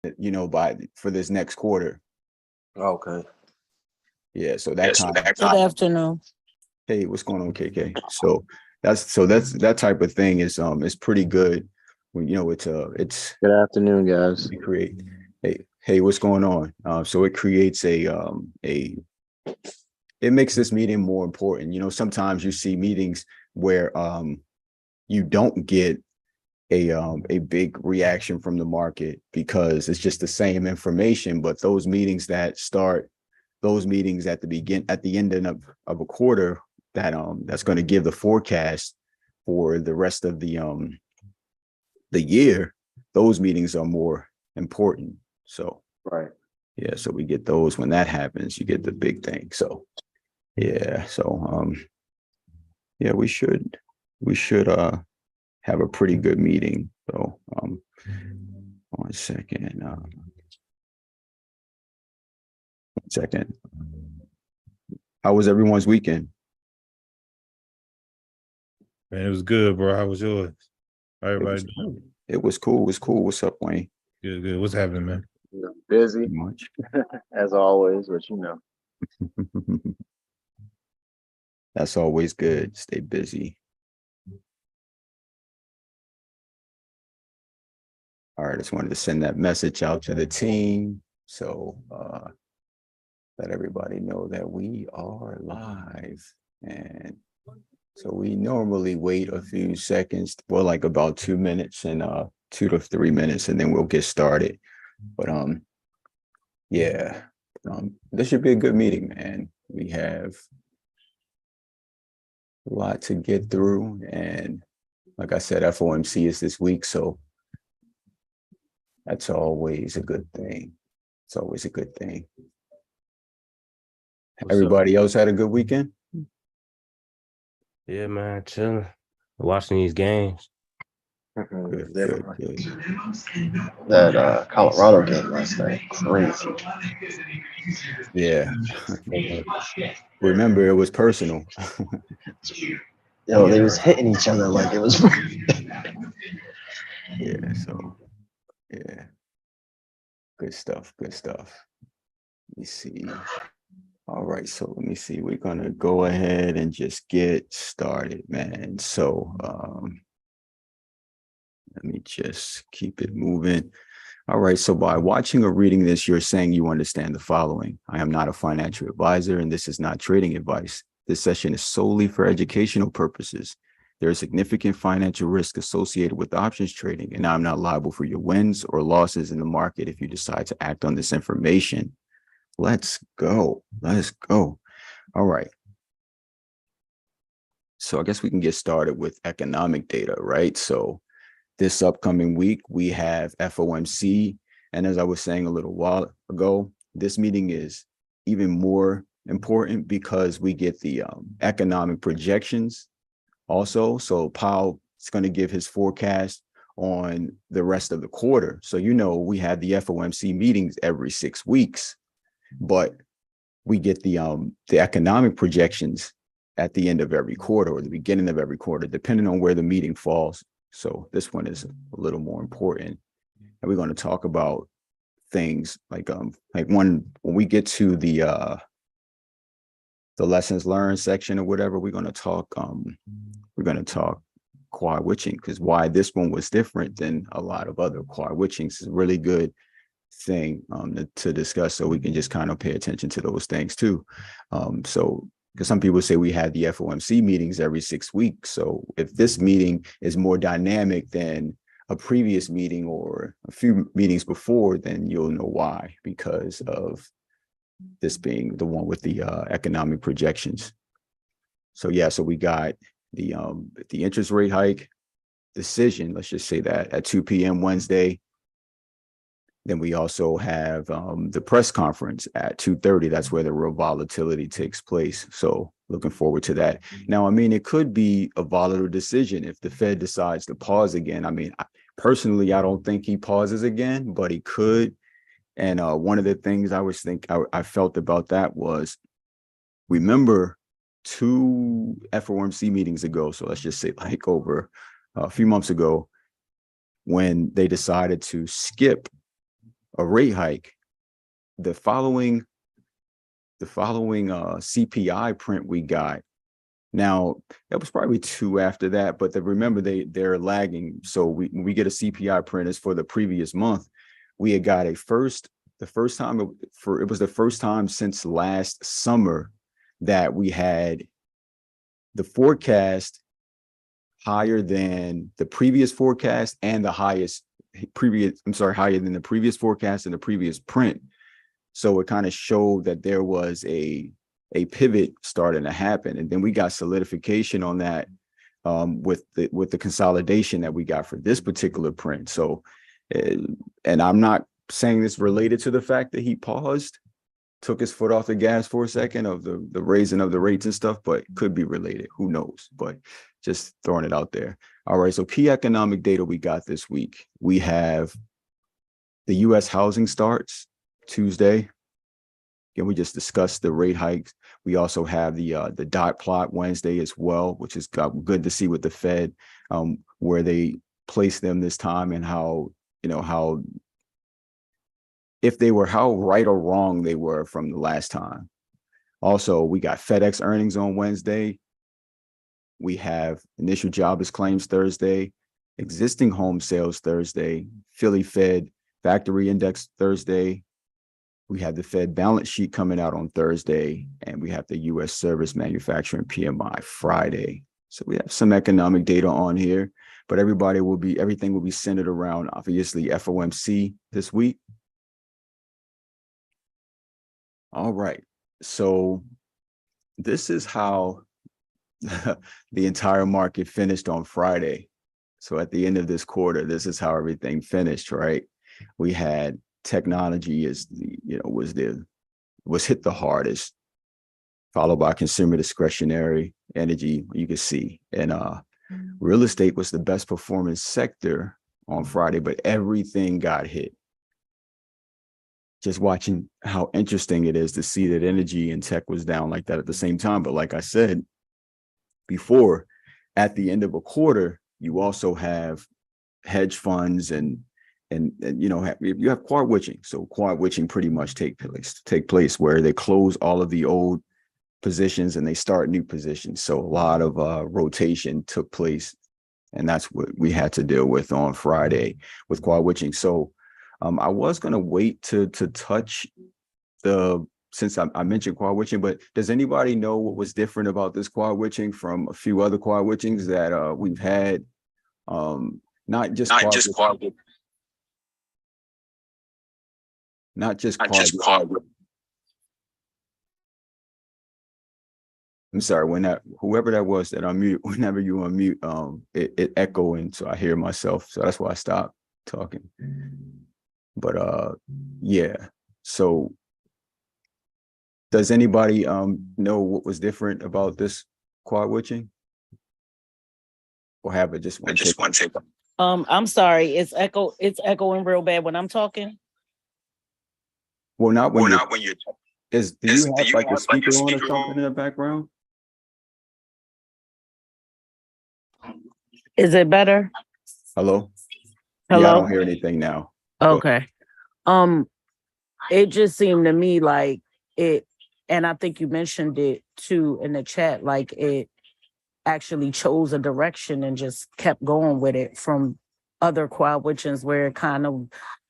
for this next quarter. Okay. Yeah, so that kind of Good afternoon. hey, what's going on, KK? So that's that type of thing is pretty good. When it's Good afternoon, guys. we create hey, what's going on? So it creates it makes this meeting more important. Sometimes you see meetings where you don't get a big reaction from the market because it's just the same information. But those meetings at the end of a quarter that's going to give the forecast for the rest of the year, those meetings are more important. So Right. yeah, so we get those when that happens, you get the big thing. So yeah, yeah, we should have a pretty good meeting. So 1 second. 1 second. How was everyone's weekend? Man, it was good, bro. How was yours? How everybody doing? It was cool. It was cool. What's up, Wayne? Good, good. What's happening, man? Busy Much. as always, but That's always good. Stay busy. All right, I just wanted to send that message out to the team. So let everybody know that we are live. And so we normally wait a few seconds, well, like about 2 minutes and 2 to 3 minutes, and then we'll get started. But yeah, this should be a good meeting, man. We have a lot to get through, and like I said, FOMC is this week, so that's always a good thing. It's always a good thing. Everybody else had a good weekend? Yeah, man, chilling, watching these games. Good, definitely. good. That Colorado game last night, crazy. Yeah. Remember, it was personal. They was hitting each other like it was. Yeah, so yeah. Good stuff. Good stuff. Let me see. All right, so let me see. We're gonna go ahead and just get started, man. So let me just keep it moving. All right, so by watching or reading this, you're saying you understand the following. I am not a financial advisor, and this is not trading advice. This session is solely for educational purposes. There is significant financial risk associated with options trading, and I'm not liable for your wins or losses in the market if you decide to act on this information. Let's go. Let's go. All right. So I guess we can get started with economic data, right? So this upcoming week, we have FOMC. And as I was saying a little while ago, this meeting is even more important because we get the economic projections also. So Powell is going to give his forecast on the rest of the quarter. So, we have the FOMC meetings every 6 weeks, but we get the economic projections at the end of every quarter or the beginning of every quarter, depending on where the meeting falls. So this one is a little more important. And we're going to talk about things like when we get to the lessons learned section or whatever, we're going to talk quad witching, because why this one was different than a lot of other quad witchings is a really good thing to discuss, so we can just kind of pay attention to those things too. So because some people say we had the FOMC meetings every 6 weeks. So if this meeting is more dynamic than a previous meeting or a few meetings before, then you'll know why, because of this being the one with the economic projections. So yeah, so we got the interest rate hike decision, let's just say that, at 2 p.m. Wednesday. Then we also have the press conference at 2:30. That's where the real volatility takes place. So looking forward to that. Now, it could be a volatile decision if the Fed decides to pause again. Personally, I don't think he pauses again, but he could. And one of the things I felt about that was, remember 2 FOMC meetings ago, so let's just say like over a few months ago, when they decided to skip a rate hike, the following CPI print we got. Now, that was probably 2 after that, but remember they're lagging. So when we get a CPI print is for the previous month. We had got it was the first time since last summer that we had the forecast higher than the previous forecast and higher than the previous forecast and the previous print. So it kind of showed that there was a pivot starting to happen. And then we got solidification on that with the consolidation that we got for this particular print. So, and I'm not saying this related to the fact that he paused, took his foot off the gas for a second of the raising of the rates and stuff, but could be related. Who knows? But just throwing it out there. All right. So key economic data we got this week. We have the U.S. housing starts Tuesday. Again, we just discussed the rate hikes. We also have the dot plot Wednesday as well, which is good to see with the Fed, where they place them this time and how right or wrong they were from the last time. Also, we got FedEx earnings on Wednesday. We have initial jobless claims Thursday, existing home sales Thursday, Philly Fed factory index Thursday. We have the Fed balance sheet coming out on Thursday, and we have the U.S. service manufacturing PMI Friday. So we have some economic data on here, but everything will be centered around, obviously, FOMC this week. All right. So this is how the entire market finished on Friday. So at the end of this quarter, this is how everything finished, right? We had technology was hit the hardest, followed by consumer discretionary, energy, you can see. And real estate was the best performing sector on Friday, but everything got hit. Just watching how interesting it is to see that energy and tech was down like that at the same time. But like I said before, at the end of a quarter, you also have hedge funds and you have quad witching. So quad witching pretty much take place where they close all of the old positions and they start new positions. So a lot of rotation took place, and that's what we had to deal with on Friday with quad witching. So I was going to wait to touch since I mentioned quad witching, but does anybody know what was different about this quad witching from a few other quad witchings that we've had? Not just quad witching. Not just quad. I'm sorry, whoever that was that unmute, whenever you unmute, it echoing, so I hear myself. So that's why I stopped talking. But yeah. So does anybody know what was different about this quad witching? Or have it just one take? I'm sorry, it's echoing real bad when I'm talking. Well, not when you're. Do you have like a speaker on or something in the background? Is it better? Hello? Hello? Yeah, I don't hear anything now. Okay. It just seemed to me like it, and I think you mentioned it too in the chat, like it actually chose a direction and just kept going with it from other quad witchings where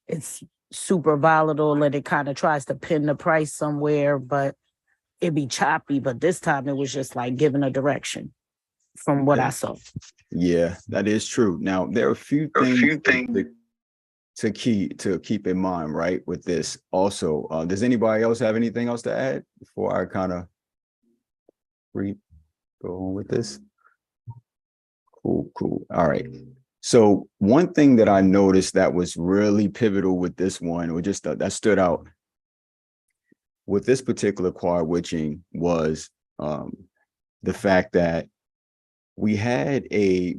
it's super volatile and it kind of tries to pin the price somewhere, but it'd be choppy. But this time it was just like giving a direction from what I saw. Yeah, that is true. Now there are a few things to keep in mind, right, with this. Also, does anybody else have anything else to add before I kind of go on with this? Cool. All right. So one thing that I noticed that was really pivotal with this one, or just that stood out with this particular quad witching, was the fact that we had FOMC,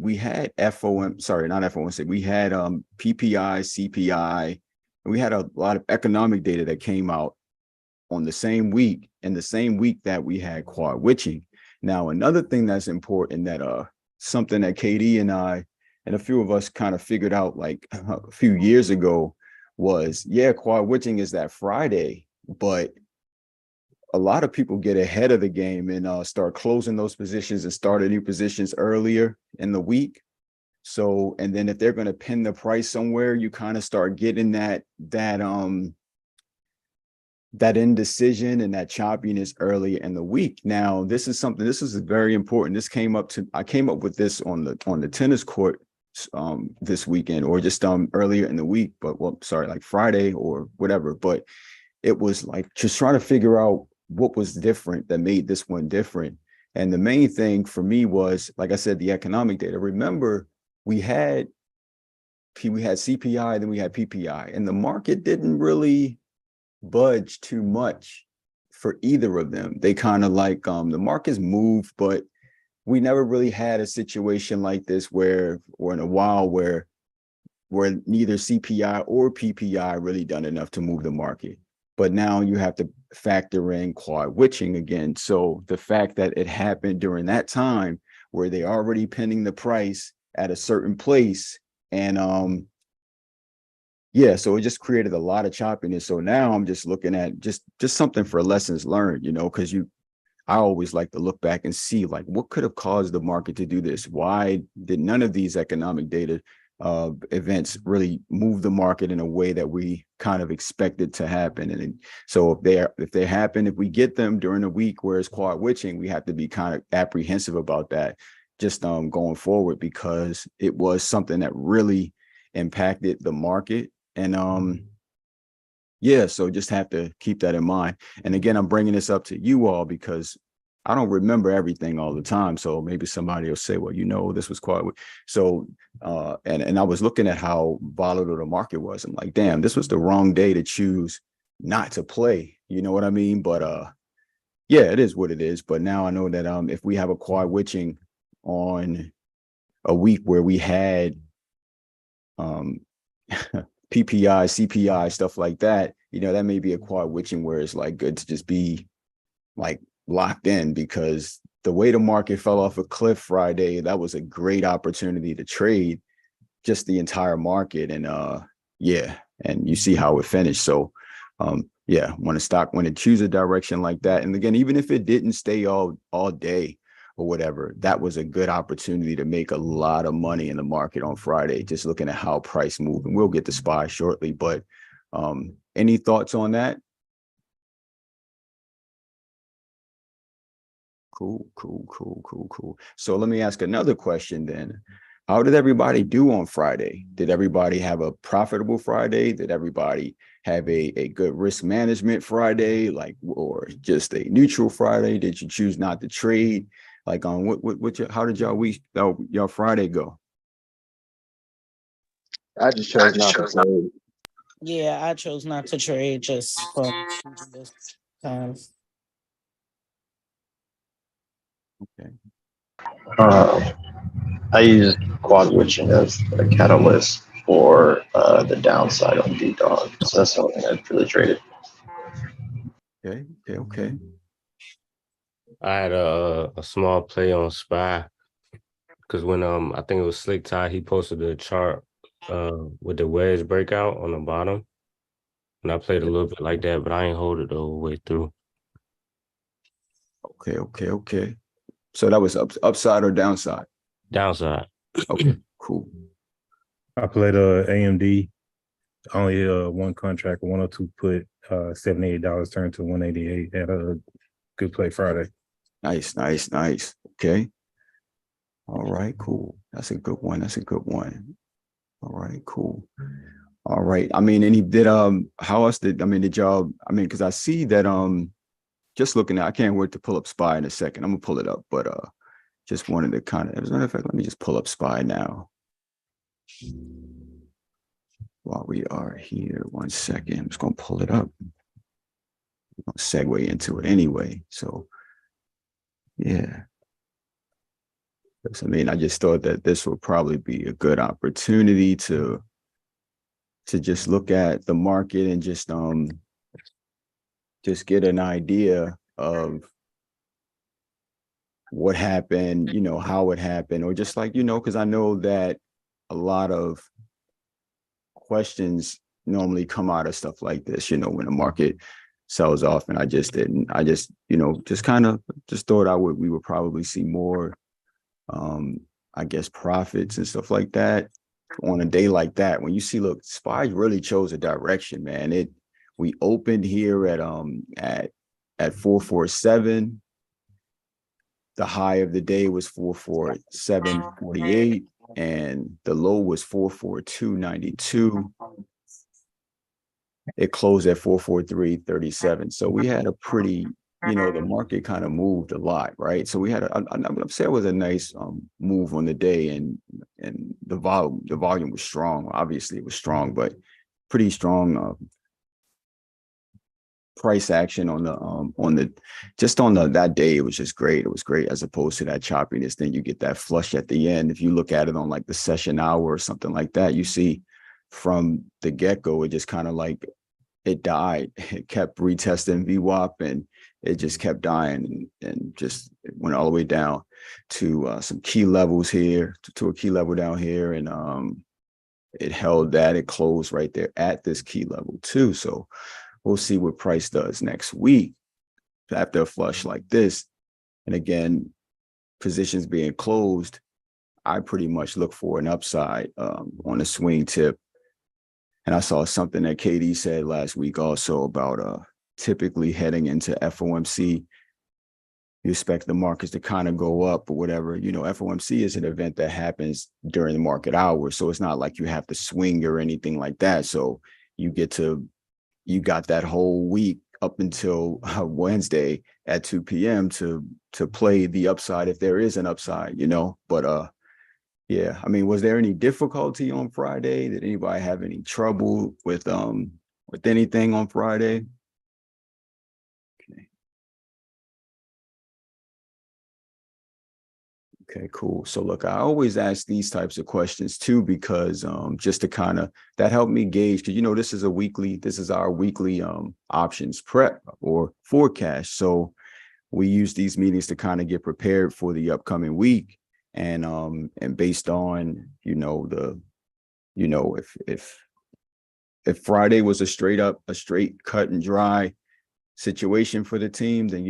we had PPI, CPI, and we had a lot of economic data that came out on the same week, and the same week that we had quad witching. Now, another thing that's important that something that KD and I and a few of us kind of figured out like a few years ago was, yeah, quad witching is that Friday, but a lot of people get ahead of the game and start closing those positions and starting new positions earlier in the week. So, and then if they're going to pin the price somewhere, you kind of start getting that indecision and that choppiness early in the week. Now, this is very important. I came up with this on the tennis court this weekend, or just earlier in the week, but like Friday or whatever. But it was like just trying to figure out what was different that made this one different. And the main thing for me was, like I said, the economic data. Remember, we had CPI, then we had PPI, and the market didn't really budge too much for either of them. They kind of like the markets moved, but we never really had a situation like this or in a while where neither CPI or PPI really done enough to move the market. But now you have to factor in quad witching again. So the fact that it happened during that time where they already pinning the price at a certain place, and so it just created a lot of choppiness. So now I'm just looking at just something for lessons learned, because I always like to look back and see like what could have caused the market to do this. Why did none of these economic data events really move the market in a way that we kind of expected to happen? And so if they happen, if we get them during a week where it's quad witching, we have to be kind of apprehensive about that just going forward, because it was something that really impacted the market. And so just have to keep that in mind. And again, I'm bringing this up to you all because I don't remember everything all the time. So maybe somebody will say, well, this was quite so. And I was looking at how volatile the market was. I'm like, damn, this was the wrong day to choose not to play. You know what I mean? But it is what it is. But now I know that if we have a quad witching on a week where we had PPI, CPI, stuff like that, that may be a quad witching where it's like good to just be like locked in, because the way the market fell off a cliff Friday, that was a great opportunity to trade just the entire market. And and you see how it finished. So when it choose a direction like that, and again, even if it didn't stay all day or whatever, that was a good opportunity to make a lot of money in the market on Friday, just looking at how price moved. And we'll get to SPY shortly, but any thoughts on that? Cool. So let me ask another question then. How did everybody do on Friday? Did everybody have a profitable Friday? Did everybody have a good risk management Friday, or just a neutral Friday? Did you choose not to trade? Like how did y'all Friday go? I just chose not to trade. Yeah, I chose not to trade just for this time. Okay. I used quad witching as a catalyst for the downside on D-Dog. So that's the only thing I've really traded. Okay. I had a small play on SPY because when I think it was Slick Tie, he posted a chart with the wedge breakout on the bottom, and I played a little bit like that, but I ain't hold it the whole way through. Okay. So that was upside or downside? Downside. Okay, cool. I played AMD. Only one contract, 102 put, $78 turned to 188. Had a good play Friday. Nice. Okay. All right, cool. That's a good one. All right, cool. All right. I mean, and he did how else did y'all, because I see that just looking at, I can't wait to pull up SPY in a second. I'm gonna pull it up, but just wanted to kind of, as a matter of fact, let me just pull up SPY now while we are here. 1 second. I'm just gonna pull it up. I'll segue into it anyway. So yeah. I just thought that this would probably be a good opportunity to just look at the market and just get an idea of what happened, how it happened, or just like, because I know that a lot of questions normally come out of stuff like this, when the market sells off, and I just didn't. I just, just kind of just thought we would probably see more, I guess, profits and stuff like that on a day like that. When you see, look, SPY really chose a direction, man. We opened here at 447. The high of the day was 447.48, and the low was 442.92. It closed at 443.37. So we had a pretty, the market kind of moved a lot, right? So we had I'm saying it was a nice move on the day, and the volume was strong. Obviously, it was strong, but pretty strong price action on that day. It was just great. It was great, as opposed to that choppiness. Then you get that flush at the end. If you look at it on like the session hour or something like that, you see from the get-go, it just kind of like it died. It kept retesting VWAP, and it just kept dying, and just went all the way down to some key levels here, to a key level down here, and it held that. It closed right there at this key level too. So we'll see what price does next week after a flush like this. And again, positions being closed, I pretty much look for an upside on a swing tip. And I saw something that KD said last week also about typically heading into FOMC, you expect the markets to kind of go up or whatever. FOMC is an event that happens during the market hours. So it's not like you have to swing or anything like that. So you got that whole week up until Wednesday at 2 p.m. to play the upside if there is an upside, But yeah, I mean, was there any difficulty on Friday? Did anybody have any trouble with anything on Friday? Okay, cool. So look, I always ask these types of questions too, because just to that helped me gauge, because this is our weekly options prep or forecast. So we use these meetings to kind of get prepared for the upcoming week, and based on if Friday was a straight cut and dry situation for the team, then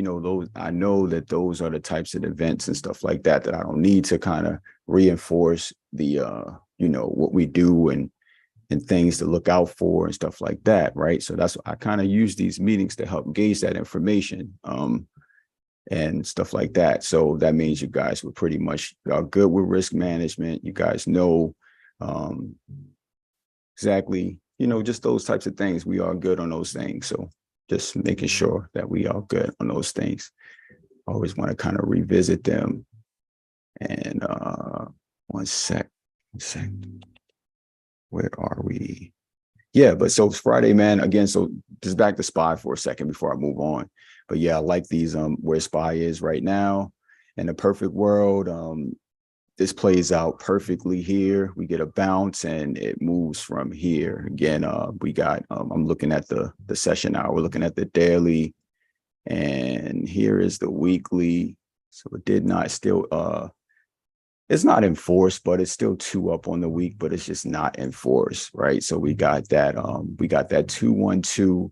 I know that those are the types of events and stuff like that I don't need to kind of reinforce the what we do and things to look out for and stuff like that, right? So that's I kind of use these meetings to help gauge that information and stuff like that. So that means you guys were pretty much good with risk management. You guys know exactly, just those types of things. We are good on those things. So just making sure that we are good on those things. Always want to kind of revisit them. And one sec. Where are we? Yeah, but so it's Friday, man. Again, so just back to SPY for a second before I move on. But yeah, I like these where SPY is right now. In a perfect world, this plays out perfectly here. We get a bounce and it moves from here. Again, we got, I'm looking at the session hour, we're looking at the daily, and here is the weekly. So it did not still, it's not enforced, but it's still 2 up on the week, but it's just not enforced, right? So we got that 212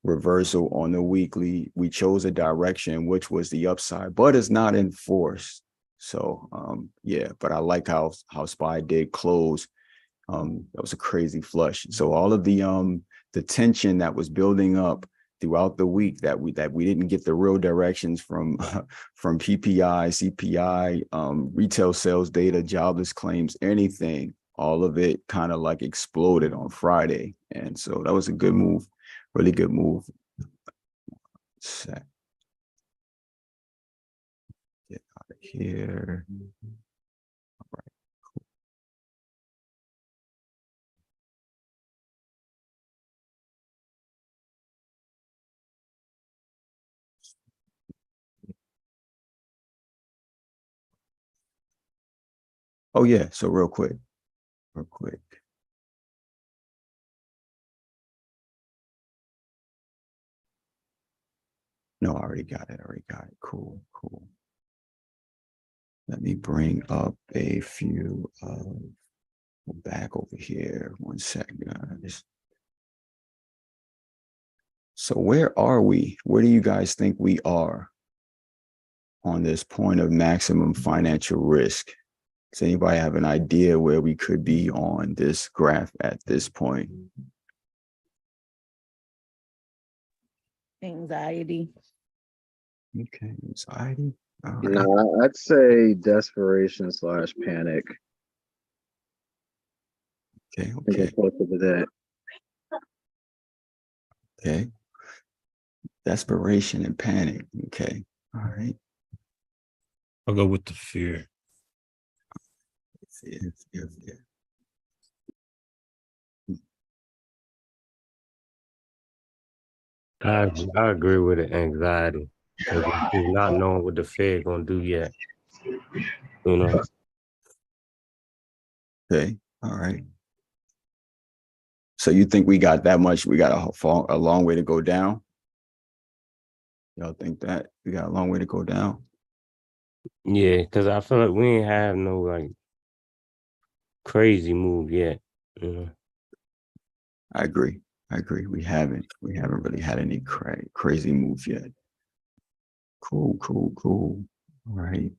reversal on the weekly. We chose a direction, which was the upside, but it's not enforced. So yeah, but I like how SPY did close. That was a crazy flush. So all of the tension that was building up throughout the week that we didn't get the real directions from PPI, CPI, retail sales data, jobless claims, anything, all of it kind of like exploded on Friday. And so that was a good move, really good move. Get out of here. All right, cool. Oh yeah, so real quick. No, I already got it. Cool. Let me bring up a few back over here. 1 second, guys. So where are we? Where do you guys think we are on this point of maximum financial risk? Does anybody have an idea where we could be on this graph at this point? Anxiety. Okay, anxiety. All right. No, I'd say desperation / panic. Okay, I think okay, it's closer to that. okay. Desperation and panic. Okay. All right. I'll go with the fear. Fear, fear, fear. I agree with the anxiety because not knowing what the Fed gonna do yet. You know, Okay. All right. So you think we got that much? We got a long way to go down? Y'all think that we got a long way to go down? yeah, because I feel like we ain't have no like crazy move yet. You know, I agree. I agree. We haven't really had any crazy move yet. Cool, cool, cool. All right.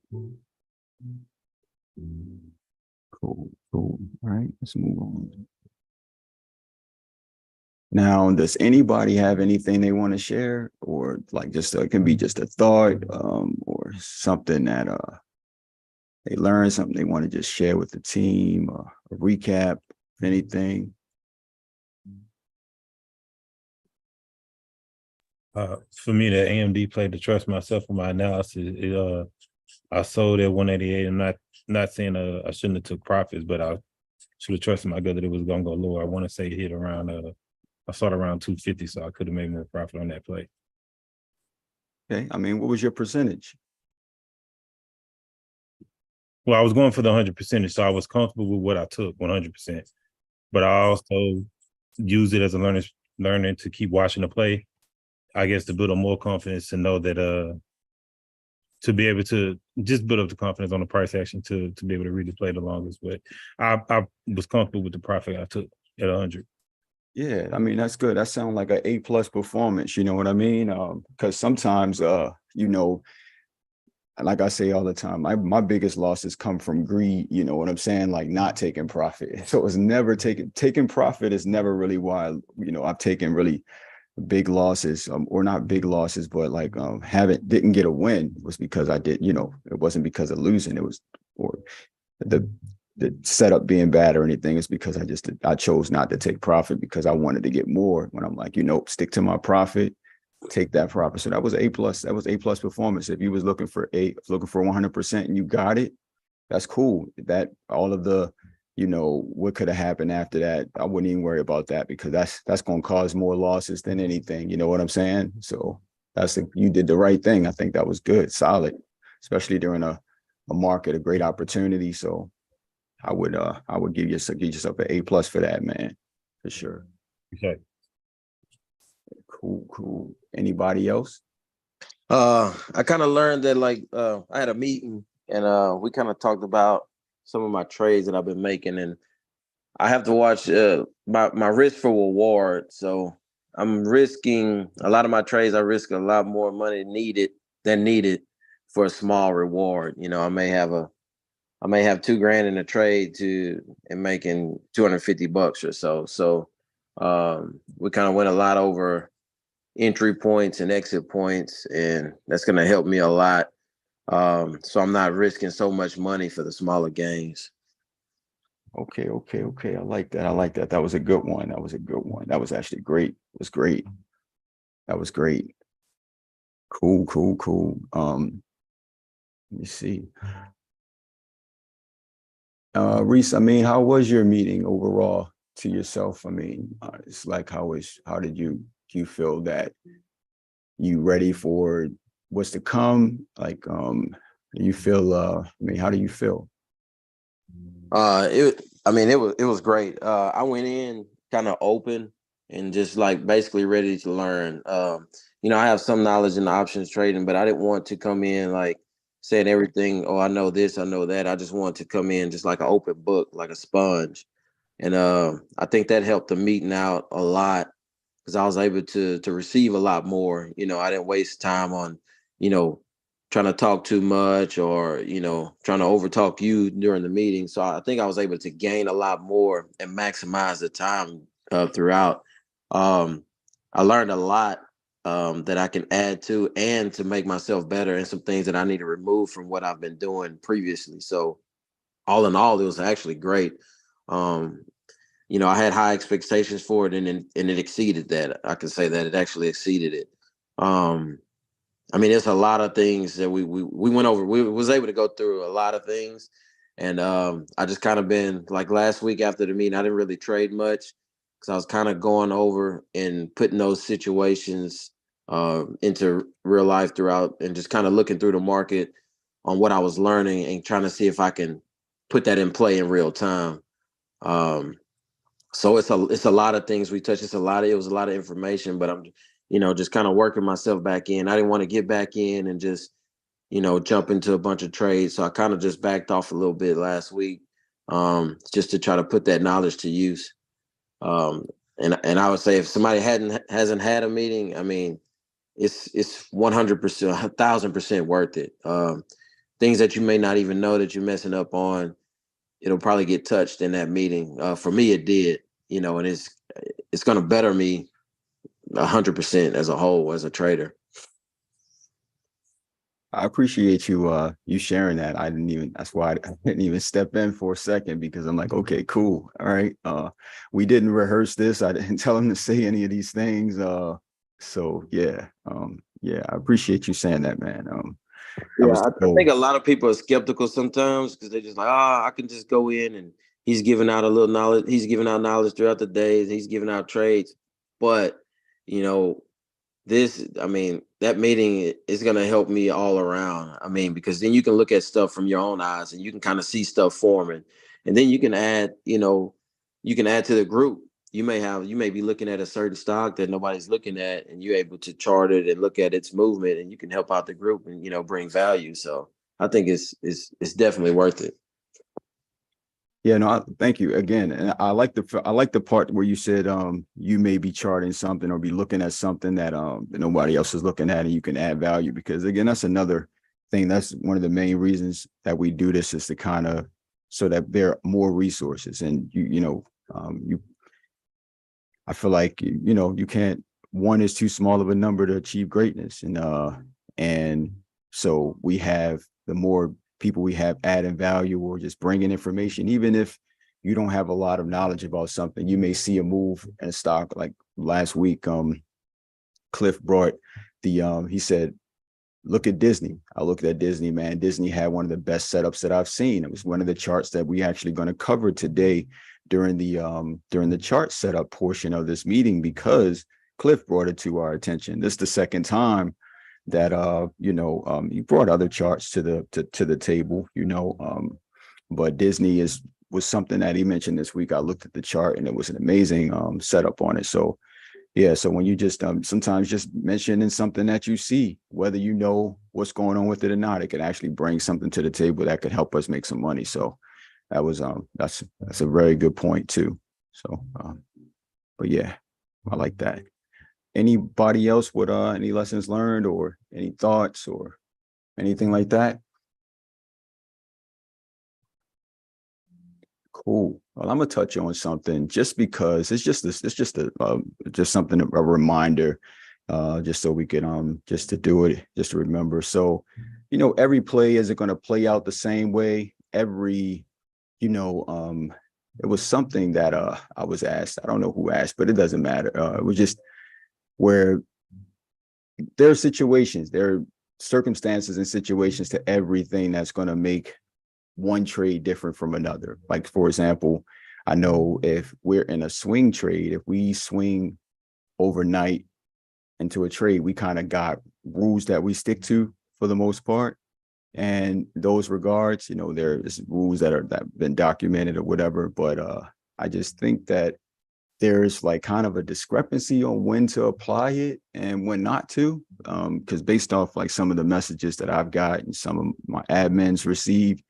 Cool, cool. All right, let's move on. Now, does anybody have anything they want to share, or like just it can be just a thought, or something that they learned, something they want to just share with the team, a recap, anything? For me, the AMD play to trust myself with my analysis. I sold at 188. I'm not saying I shouldn't have took profits, but I should have trusted my gut that it was gonna go lower. I want to say it hit around I started around 250, so I could have made more profit on that play. Okay, I mean, what was your percentage? Well, I was going for the 100%, so I was comfortable with what I took 100%. But I also use it as a learning to keep watching the play. I guess to build up more confidence to know that to be able to just build up the confidence on the price action to be able to read the play the longest. But I was comfortable with the profit I took at 100. Yeah, I mean, that's good. That sounds like an A+ performance, you know what I mean? Because sometimes you know, like I say all the time, my biggest losses come from greed, you know what I'm saying? Like not taking profit. So it's never taking profit is never really why, you know, I've taken really big losses, or not big losses, but like didn't get a win was because I did, you know, it wasn't because of losing. It was, or the setup being bad or anything. It's because I chose not to take profit because I wanted to get more. When I'm like, you know, stick to my profit, take that profit. So that was A+. That was A+ performance. If you was looking for 100% and you got it, that's cool. That all of the, you know, what could have happened after that, I wouldn't even worry about that because that's going to cause more losses than anything. You know what I'm saying? So you did the right thing. I think that was good, solid, especially during a market, a great opportunity. So I would give yourself an A+ for that, man, for sure. Okay. Cool. Anybody else? I kind of learned that I had a meeting and we kind of talked about some of my trades that I've been making, and I have to watch my risk for reward. So I'm risking a lot of my trades. I risk a lot more money than needed for a small reward. You know, I may have $2,000 in a trade and making $250 or so. So we kind of went a lot over entry points and exit points, and that's going to help me a lot. So I'm not risking so much money for the smaller gains. Okay. I like that. That was a good one. That was actually great. It was great. That was great. Cool. Let me see. Reese, I mean, how was your meeting overall to yourself? I mean, it's like, how did you feel that you ready for what's to come? Like, you feel, I mean, how do you feel? It was great. I went in kind of open and just like basically ready to learn. You know, I have some knowledge in the options trading, but I didn't want to come in like saying everything. Oh, I know this, I know that. I just wanted to come in just like an open book, like a sponge. And I think that helped the meeting out a lot. because I was able to receive a lot more. You know, I didn't waste time on, you know, trying to talk too much or, you know, trying to overtalk you during the meeting. So I think I was able to gain a lot more and maximize the time throughout. I learned a lot that I can add to and to make myself better, and some things that I need to remove from what I've been doing previously. So all in all, it was actually great. Um, you know, I had high expectations for it, and it exceeded that. I can say that it actually exceeded it. I mean, there's a lot of things that we went over. We was able to go through a lot of things, and I just kind of been like last week after the meeting, I didn't really trade much because I was kind of going over and putting those situations into real life throughout, and just kind of looking through the market on what I was learning and trying to see if I can put that in play in real time. So it's a lot of things we touched. It was a lot of information, but I'm, you know, just kind of working myself back in. I didn't want to get back in and just, you know, jump into a bunch of trades. So I kind of just backed off a little bit last week, just to try to put that knowledge to use. And I would say if somebody hasn't had a meeting, I mean, it's 100%, 1,000% worth it. Things that you may not even know that you're messing up on, it'll probably get touched in that meeting. For me, it did, you know, and it's going to better me 100% as a whole, as a trader. I appreciate you sharing that. That's why I didn't even step in for a second, because I'm like, okay, cool. All right. We didn't rehearse this. I didn't tell him to say any of these things. So yeah. Yeah, I appreciate you saying that, man. Yeah, I think a lot of people are skeptical sometimes because they're just like, I can just go in and he's giving out a little knowledge. He's giving out knowledge throughout the days. He's giving out trades. But, you know, that meeting is going to help me all around. I mean, because then you can look at stuff from your own eyes and you can kind of see stuff forming. And then you can add, you know, to the group. You may be looking at a certain stock that nobody's looking at, and you're able to chart it and look at its movement, and you can help out the group and, you know, bring value. So I think it's definitely worth it. Yeah, no, thank you again. And I like the part where you said you may be charting something or be looking at something that nobody else is looking at, and you can add value, because again, that's another thing. That's one of the main reasons that we do this, is to kind of so that there are more resources. And I feel like, you know, you can't, one is too small of a number to achieve greatness. And so we have, the more people we have adding value or just bringing information, even if you don't have a lot of knowledge about something, you may see a move in a stock. Like last week, Cliff brought he said, look at Disney. I looked at Disney, man. Disney had one of the best setups that I've seen. It was one of the charts that we actually going to cover today during the chart setup portion of this meeting, because Cliff brought it to our attention. This is the second time that he brought other charts to the table, but Disney was something that he mentioned this week. I looked at the chart and it was an amazing setup on it. So yeah, so when you just sometimes just mentioning something that you see, whether you know what's going on with it or not, it can actually bring something to the table that could help us make some money. So that was that's a very good point too. So but yeah, I like that. Anybody else with any lessons learned or any thoughts or anything like that? Cool. Well, I'm gonna touch on something just because it's just something, a reminder, just so we can just to do it, just to remember. So, every play isn't going to play out the same way. It was something that I was asked. I don't know who asked, but it doesn't matter. It was just where there are situations, there are circumstances and situations to everything that's going to make one trade different from another. Like, for example, I know if we're in a swing trade, if we swing overnight into a trade, we kind of got rules that we stick to for the most part. And those regards, there's rules that have been documented or whatever. But I just think that there's like kind of a discrepancy on when to apply it and when not to, because based off like some of the messages that I've got and some of my admins received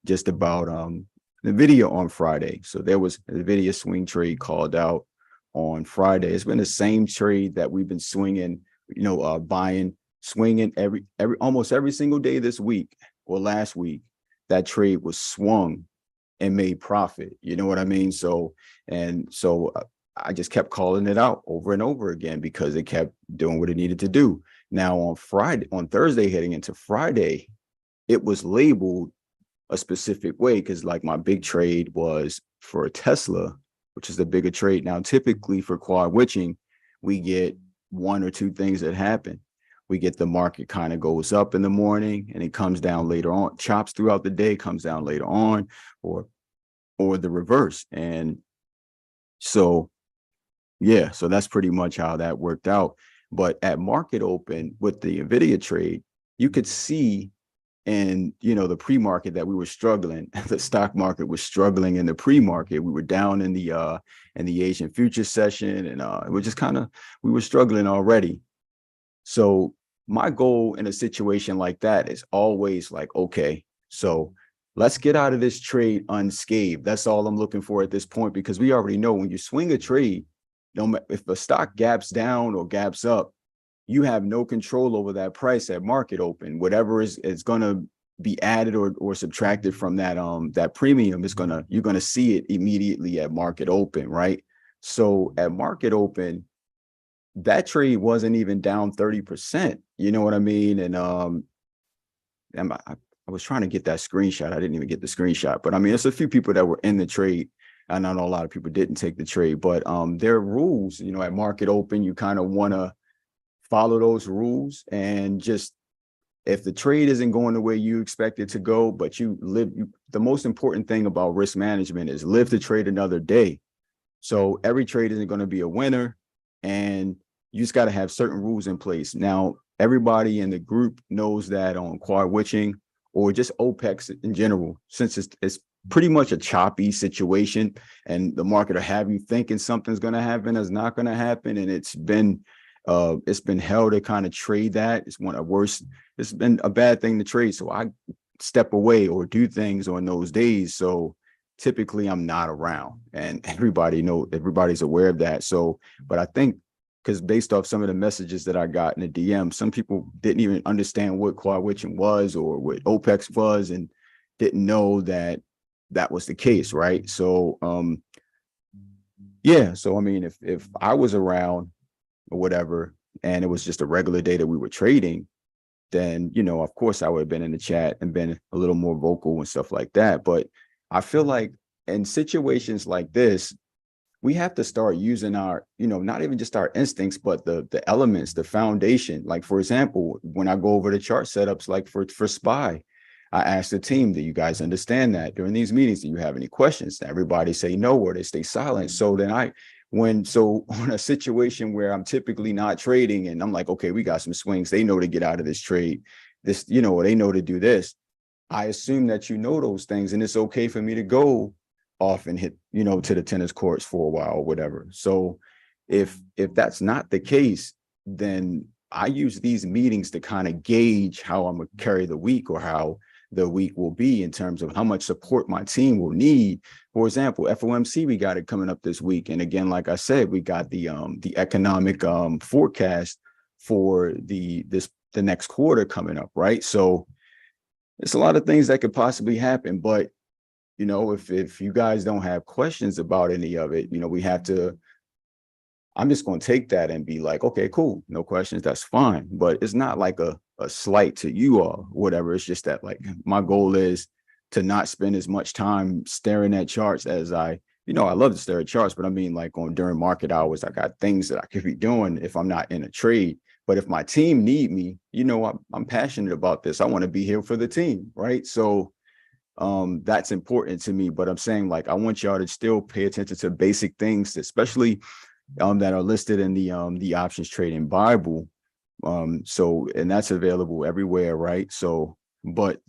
just about the video on Friday. So there was a video swing trade called out on Friday. It's been the same trade that we've been swinging, buying, swinging almost every single day this week or last week. That trade was swung and made profit. You know what I mean? So I just kept calling it out over and over again because it kept doing what it needed to do. Now on Thursday, heading into Friday, it was labeled a specific way because like my big trade was for Tesla, which is the bigger trade. Now, typically for quad witching, we get one or two things that happen. We get the market kind of goes up in the morning and it comes down later on, chops throughout the day, comes down later on, or the reverse. And so, yeah, so that's pretty much how that worked out. But at market open with the NVIDIA trade, you could see in, the pre-market that we were struggling. The stock market was struggling in the pre-market. We were down in the Asian futures session, and we were struggling already. So my goal in a situation like that is always like, okay, so let's get out of this trade unscathed. That's all I'm looking for at this point, because we already know when you swing a trade, no matter if a stock gaps down or gaps up, you have no control over that price at market open. Whatever is going to be added or subtracted from that premium you're going to see it immediately at market open, right? So at market open, that trade wasn't even down 30%. You know what I mean? And I was trying to get that screenshot. I didn't even get the screenshot, but I mean, there's a few people that were in the trade. And I know a lot of people didn't take the trade, but there are rules, at market open, you kind of want to follow those rules, and just if the trade isn't going the way you expect it to go, but the most important thing about risk management is live the trade another day. So every trade isn't going to be a winner, and you just got to have certain rules in place. Now, everybody in the group knows that on quad witching or just OPEX in general, since it's pretty much a choppy situation and the market will have you thinking something's going to happen is not going to happen. And it's been hell to kind of trade that. It's been a bad thing to trade. So I step away or do things on those days. So typically I'm not around, and everybody's aware of that. So, but I think because based off some of the messages that I got in the DM, some people didn't even understand what quad witching was or what OPEX was, and didn't know that was the case, right? So, yeah. So I mean, if I was around or whatever, and it was just a regular day that we were trading, then, of course I would have been in the chat and been a little more vocal and stuff like that. But I feel like in situations like this, we have to start using our, not even just our instincts, but the elements, the foundation. Like, for example, when I go over the chart setups, like for SPY, I asked the team, do you guys understand that during these meetings? Do you have any questions? Everybody say no, or they stay silent. So then on a situation where I'm typically not trading and I'm like, okay, we got some swings, they know to get out of this trade, this, they know to do this. I assume that those things, and it's okay for me to go off and hit, to the tennis courts for a while or whatever. So if that's not the case, then I use these meetings to kind of gauge how I'm gonna carry the week, or how the week will be in terms of how much support my team will need. For example, FOMC, we got it coming up this week. And again, like I said, we got the economic forecast for the next quarter coming up, right? So it's a lot of things that could possibly happen. But, if you guys don't have questions about any of it, I'm just going to take that and be like, okay, cool, no questions, that's fine. But it's not like a slight to you all, whatever. It's just that, like, my goal is to not spend as much time staring at charts as I love to stare at charts, but I mean, like, during market hours, I got things that I could be doing if I'm not in a trade. But if my team need me, I'm passionate about this. I want to be here for the team, right? So that's important to me. But I'm saying, like, I want y'all to still pay attention to basic things, especially that are listed in the options trading Bible. So, and that's available everywhere, right? So, but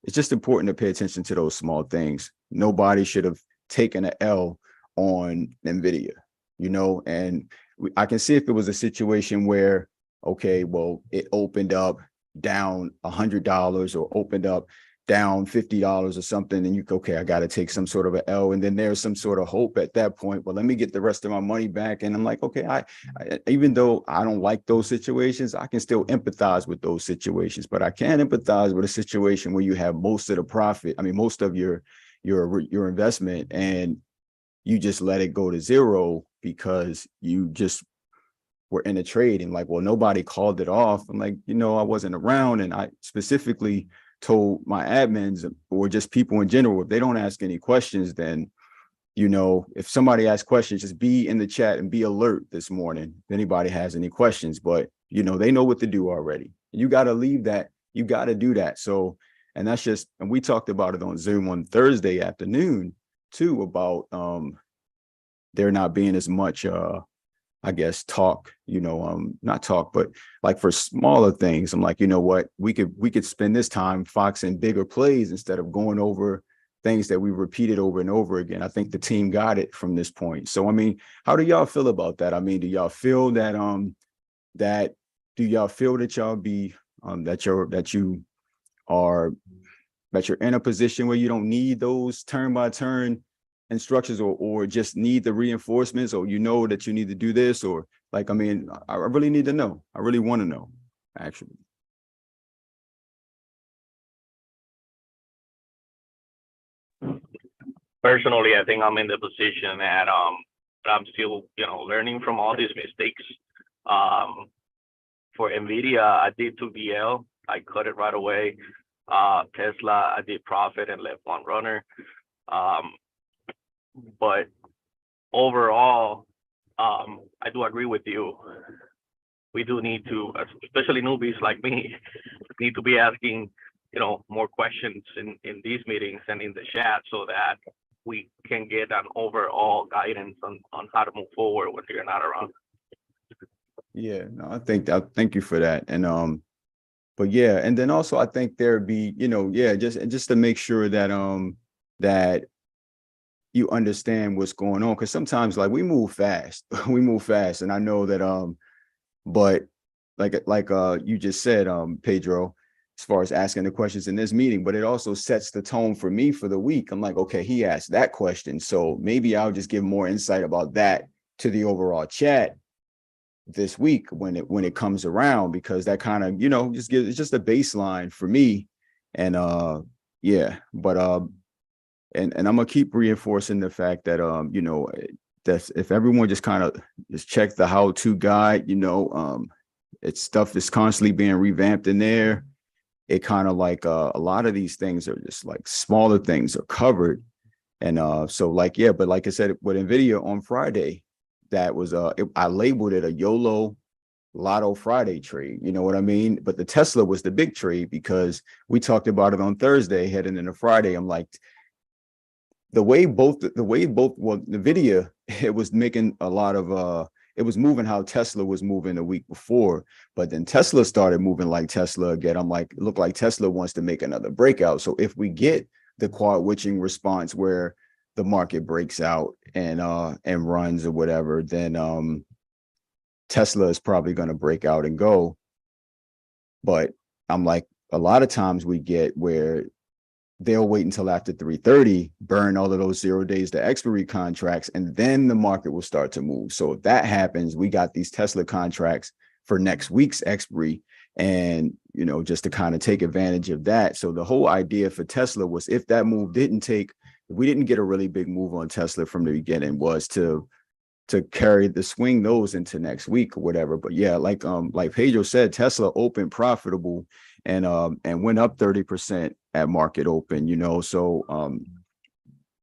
it's just important to pay attention to those small things. Nobody should have taken an L on NVIDIA, and I can see if it was a situation where, okay, well, it opened up down $100 or opened up down $50 or something, and you go, okay, I got to take some sort of an L, and then there's some sort of hope at that point. Well, let me get the rest of my money back, and I'm like, okay, I even though I don't like those situations, I can still empathize with those situations. But I can't empathize with a situation where you have most of the profit, I mean, most of your investment, and you just let it go to zero because you just were in a trade, and like, well, nobody called it off. I'm like, I wasn't around, and I specifically told my admins or just people in general, if they don't ask any questions, then, if somebody asks questions, just be in the chat and be alert this morning if anybody has any questions. But, they know what to do already. You got to leave that. You got to do that. So, and that's just, and we talked about it on Zoom on Thursday afternoon too, about there not being as much I guess talk, not talk, but like for smaller things, I'm like, you know what, we could spend this time foxing bigger plays instead of going over things that we repeated over and over again. I think the team got it from this point. So, I mean, how do y'all feel about that? I mean, do y'all feel that, y'all be, that you're in a position where you don't need those turn by turn instructions, or just need the reinforcements, or that you need to do this, or like, I mean, I really need to know. I really want to know, actually. Personally, I think I'm in the position that I'm still, learning from all these mistakes. For NVIDIA, I did 2BL. I cut it right away. Tesla, I did profit and left one runner. But overall, I do agree with you. We do need to, especially newbies like me, need to be asking, more questions in these meetings and in the chat, so that we can get an overall guidance on how to move forward when you're not around. Yeah, no, I thank you for that. And but yeah, and then also I think there'd be, just to make sure that that you understand what's going on, because sometimes, like, we move fast. And I know that but like you just said, Pedro, as far as asking the questions in this meeting, but it also sets the tone for me for the week. I'm like, okay, he asked that question, so maybe I'll just give more insight about that to the overall chat this week when it comes around, because that kind of, just gives, it's just a baseline for me. And yeah, but and I'm gonna keep reinforcing the fact that that's, if everyone just kind of just check the how-to guide, it's stuff that's constantly being revamped in there. It kind of like a lot of these things are just like smaller things are covered. And so like, yeah, but like I said, with NVIDIA on Friday, that was I labeled it a YOLO Lotto Friday trade, you know what I mean? But the Tesla was the big trade, because we talked about it on Thursday heading into Friday. I'm like, the way both NVIDIA, it was making a lot of it was moving how Tesla was moving the week before, but then Tesla started moving like Tesla again. I'm like, look like Tesla wants to make another breakout. So if we get the quad witching response where the market breaks out and runs or whatever, then Tesla is probably going to break out and go. But I'm like, a lot of times we get where they'll wait until after 3:30, burn all of those 0 days to expiry contracts, and then the market will start to move. So if that happens, we got these Tesla contracts for next week's expiry, and just to kind of take advantage of that. So the whole idea for Tesla was, if that move didn't take, if we didn't get a really big move on Tesla from the beginning, was to carry the swing those into next week or whatever. But yeah, like Pedro said, Tesla opened profitable and went up 30% at market open, so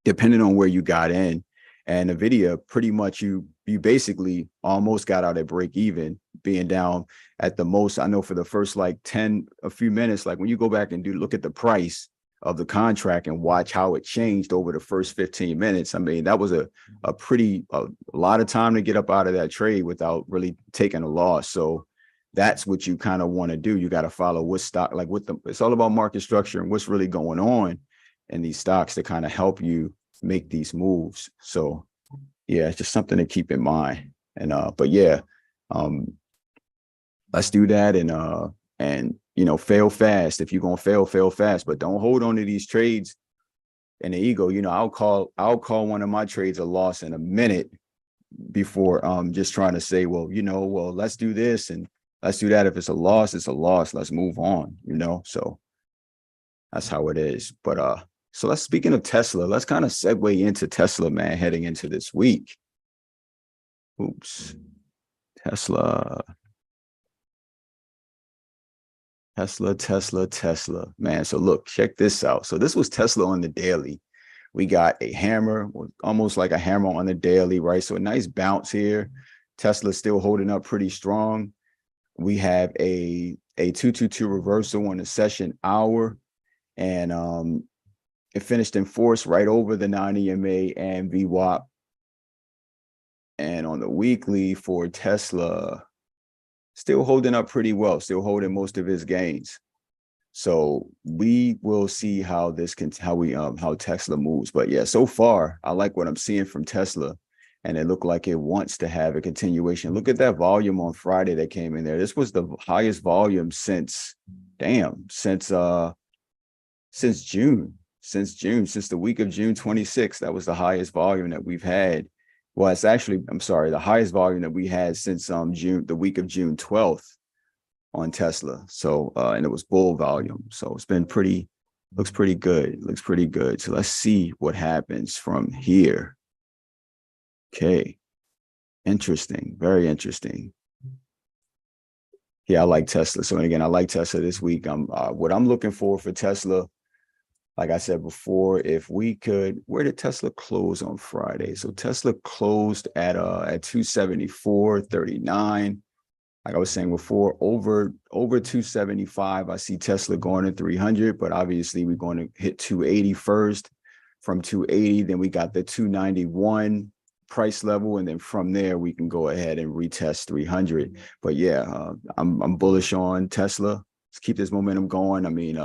depending on where you got in. And NVIDIA, pretty much you basically almost got out at break even, being down at the most. I know for the first like a few minutes, like when you go back and look at the price of the contract and watch how it changed over the first 15 minutes. I mean, that was a lot of time to get up out of that trade without really taking a loss. So that's what you kind of want to do. You got to follow what stock, like it's all about market structure and what's really going on in these stocks to kind of help you make these moves. So yeah, it's just something to keep in mind. And but yeah, let's do that. And fail fast. If you're gonna fail fast, but don't hold on to these trades and the ego. I'll call one of my trades a loss in a minute before just trying to say, well, let's do this and let's do that. If it's a loss, it's a loss. Let's move on, so that's how it is. But so speaking of Tesla, let's kind of segue into Tesla, man, heading into this week. Oops. Tesla, man. So look, check this out. So this was Tesla on the daily. We got a hammer, almost like a hammer on the daily, right? So a nice bounce here. Tesla's still holding up pretty strong. We have a 222 reversal on the session hour, and it finished in force right over the 9 EMA and VWAP. And on the weekly for Tesla, still holding up pretty well, still holding most of his gains. So we will see how Tesla moves. But yeah, so far, I like what I'm seeing from Tesla, and it looked like it wants to have a continuation. Look at that volume on Friday that came in there. This was the highest volume since June, since the week of June 26th. That was the highest volume that we've had. Well, it's actually, the highest volume that we had since the week of June 12th on Tesla. So, and it was bull volume. So it's been looks pretty good. So let's see what happens from here. Okay. Interesting. Very interesting. Yeah, I like Tesla. So again, I like Tesla this week. What I'm looking for Tesla, like I said before, if we could, where did Tesla close on Friday? So Tesla closed at 274.39. Like I was saying before, over 275. I see Tesla going to 300, but obviously we're going to hit 280 first. From 280, then we got the 291 price level, and then from there we can go ahead and retest 300. But yeah, I'm bullish on Tesla. Let's keep this momentum going. I mean,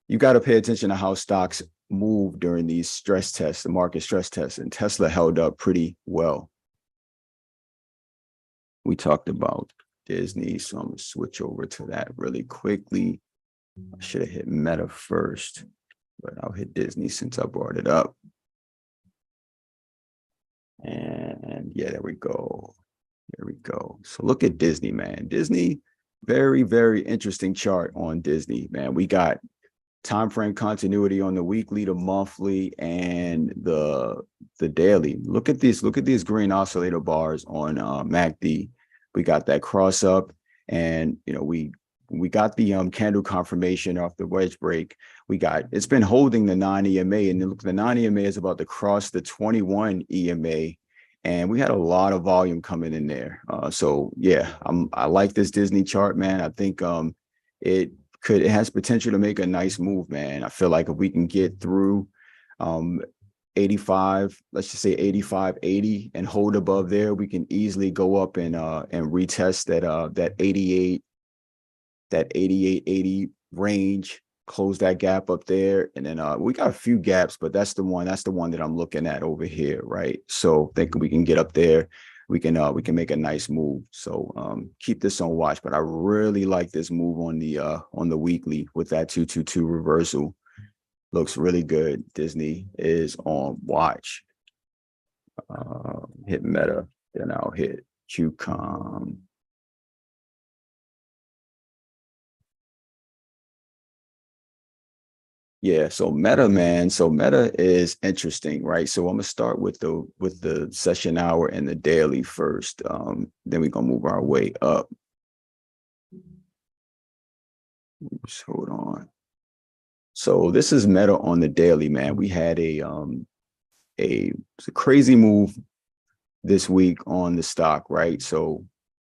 you got to pay attention to how stocks move during these stress tests, the market stress tests, and Tesla held up pretty well. We talked about Disney, so I'm going to switch over to that really quickly. I should have hit Meta first, but I'll hit Disney since I brought it up. And yeah, there we go. So look at Disney, man. Disney, very, very interesting chart on Disney, man. We got time frame continuity on the weekly, the monthly, and the daily. Look at these green oscillator bars on MACD. We got that cross up, and we got the candle confirmation off the wedge break. It's been holding the 9 EMA, and look, the 9 EMA is about to cross the 21 EMA, and we had a lot of volume coming in there. So yeah, I like this Disney chart, man. I think it has potential to make a nice move, man. I feel like if we can get through 85, let's just say 85.80 and hold above there, we can easily go up and retest that 88.80 range, close that gap up there. And then we got a few gaps, but that's the one that I'm looking at over here, right? So think we can get up there. We can make a nice move. So keep this on watch. But I really like this move on the weekly with that 222 reversal. Looks really good. Disney is on watch. Hit Meta, then I'll hit QCOM. Yeah, so Meta, man. So Meta is interesting, right? So I'm gonna start with the session hour and the daily first. Then we're gonna move our way up. Oops, hold on. So this is Meta on the daily, man. We had a crazy move this week on the stock, right? So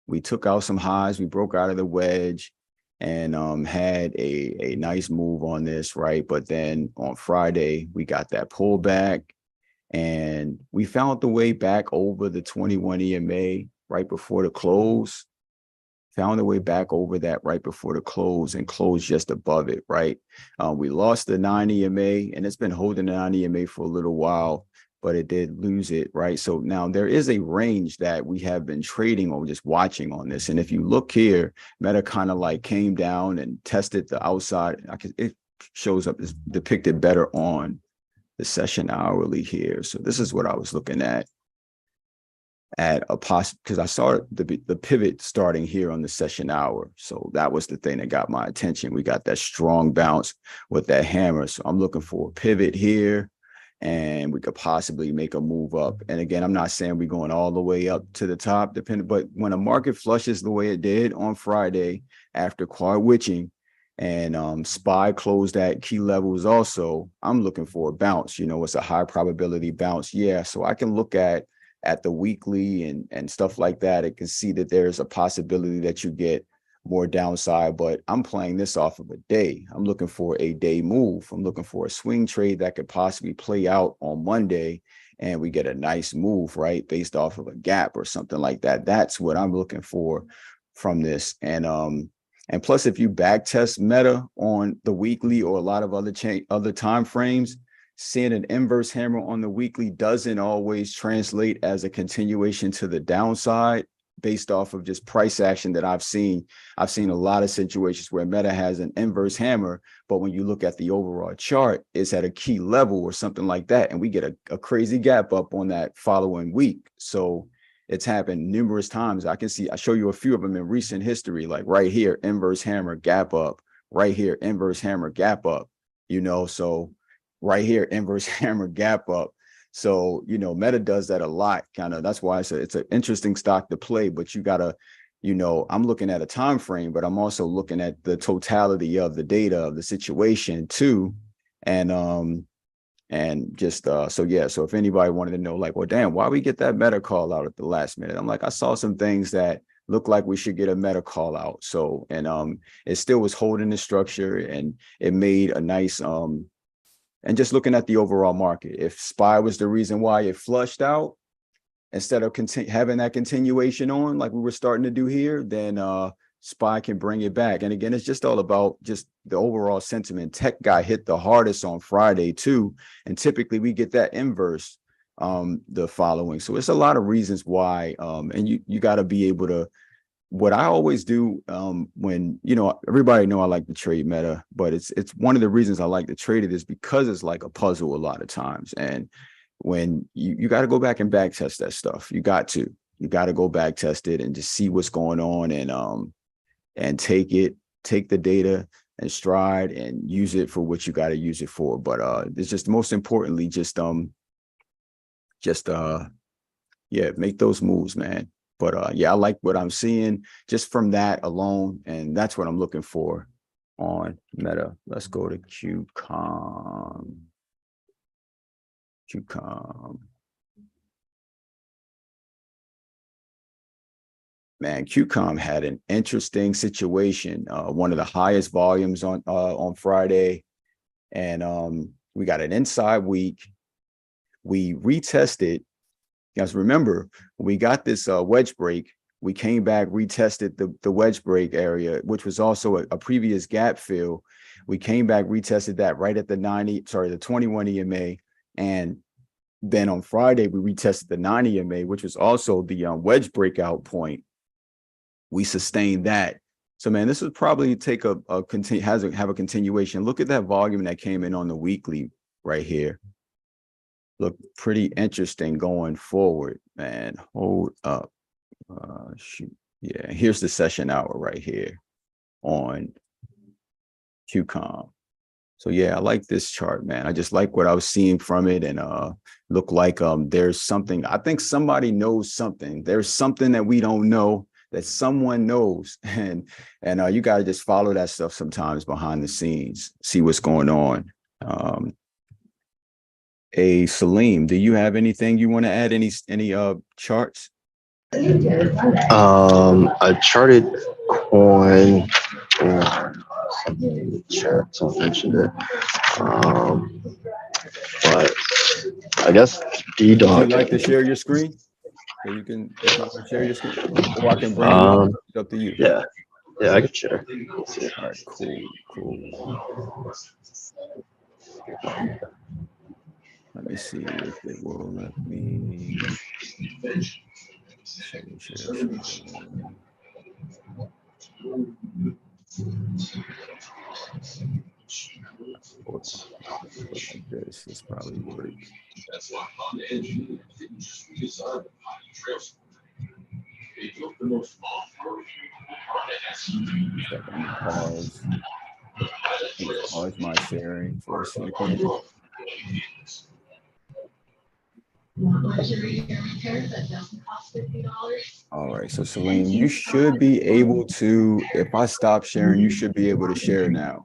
we took out some highs, we broke out of the wedge, and had a nice move on this, right? But then on Friday, we got that pullback, and we found the way back over the 21 EMA right before the close. Found the way back over that right before the close and closed just above it, right? We lost the 9 EMA, and it's been holding the 9 EMA for a little while, but it did lose it, right? So now there is a range that we have been trading or just watching on this. And if you look here, Meta kind of like came down and tested the outside. It shows up, is depicted better on the session hourly here. So this is what I was looking at a because I saw the pivot starting here on the session hour. So that was the thing that got my attention. We got that strong bounce with that hammer. So I'm looking for a pivot here, and we could possibly make a move up. And again, I'm not saying we're going all the way up to the top, but when a market flushes the way it did on Friday after quad witching, and SPY closed at key levels also, I'm looking for a bounce. You know, it's a high probability bounce. Yeah, so I can look at the weekly and stuff like that. It can see that there's a possibility that you get more downside, but I'm playing this off of a day. I'm looking for a day move. I'm looking for a swing trade that could possibly play out on Monday and we get a nice move, right? Based off of a gap or something like that. That's what I'm looking for from this. And plus, if you back test Meta on the weekly or a lot of other time frames, seeing an inverse hammer on the weekly doesn't always translate as a continuation to the downside based off of just price action that I've seen. I've seen a lot of situations where Meta has an inverse hammer, but when you look at the overall chart, it's at a key level or something like that, and we get a crazy gap up on that following week. So it's happened numerous times. I show you a few of them in recent history, like right here, inverse hammer, gap up, right here, inverse hammer, gap up, you know, so right here, inverse hammer, gap up. So, you know, Meta does that a lot, kind of. That's why it's an interesting stock to play, but you gotta, you know, I'm looking at a time frame, but I'm also looking at the totality of the data of the situation too. And just so yeah, so if anybody wanted to know, like, well, damn, why we get that Meta call out at the last minute? I'm like, I saw some things that look like we should get a Meta call out. So, and it still was holding the structure, and it made a nice and just looking at the overall market, if SPY was the reason why it flushed out, instead of having that continuation on like we were starting to do here, then SPY can bring it back. And again, it's just all about just the overall sentiment. Tech guy hit the hardest on Friday too, and typically we get that inverse the following. So it's a lot of reasons why, and you got to be able to. What I always do when, you know, everybody know I like to trade Meta, but it's one of the reasons I like to trade it is because it's like a puzzle a lot of times. And when you got to go back and back test that stuff, you got to go back test it and just see what's going on, and take the data and stride and use it for what you got to use it for. But it's just most importantly, yeah, make those moves, man. But yeah, I like what I'm seeing just from that alone, and that's what I'm looking for on Meta. Let's go to QCOM. Man, QCOM had an interesting situation. One of the highest volumes on Friday, and we got an inside week. We retested. Guys, remember, when we got this wedge break, we came back, retested the wedge break area, which was also a previous gap fill. We came back, retested that right at the 21 EMA. And then on Friday, we retested the 9 EMA, which was also the wedge breakout point. We sustained that. So, man, this would probably take have a continuation. Look at that volume that came in on the weekly right here. Look pretty interesting going forward, man. Hold up. Shoot. Yeah, here's the session hour right here on QCOM. So yeah, I like this chart, man. I just like what I was seeing from it, and look like there's something. I think somebody knows something. There's something that we don't know that someone knows, and you got to just follow that stuff sometimes behind the scenes, see what's going on. Salim, do you have anything you want to add? Any charts? A charted coin or something in the chat. Someone mentioned it. But I guess D-Dog. Would you like to share your screen? So you can share your screen, or I can bring it up. It's up to you. Yeah, I can share. All right, cool. Let me see if it will let me. Share. Like this probably work. Pause. Pause my sharing for a second. All right, so Celine, you should be able to, if I stop sharing, you should be able to share now.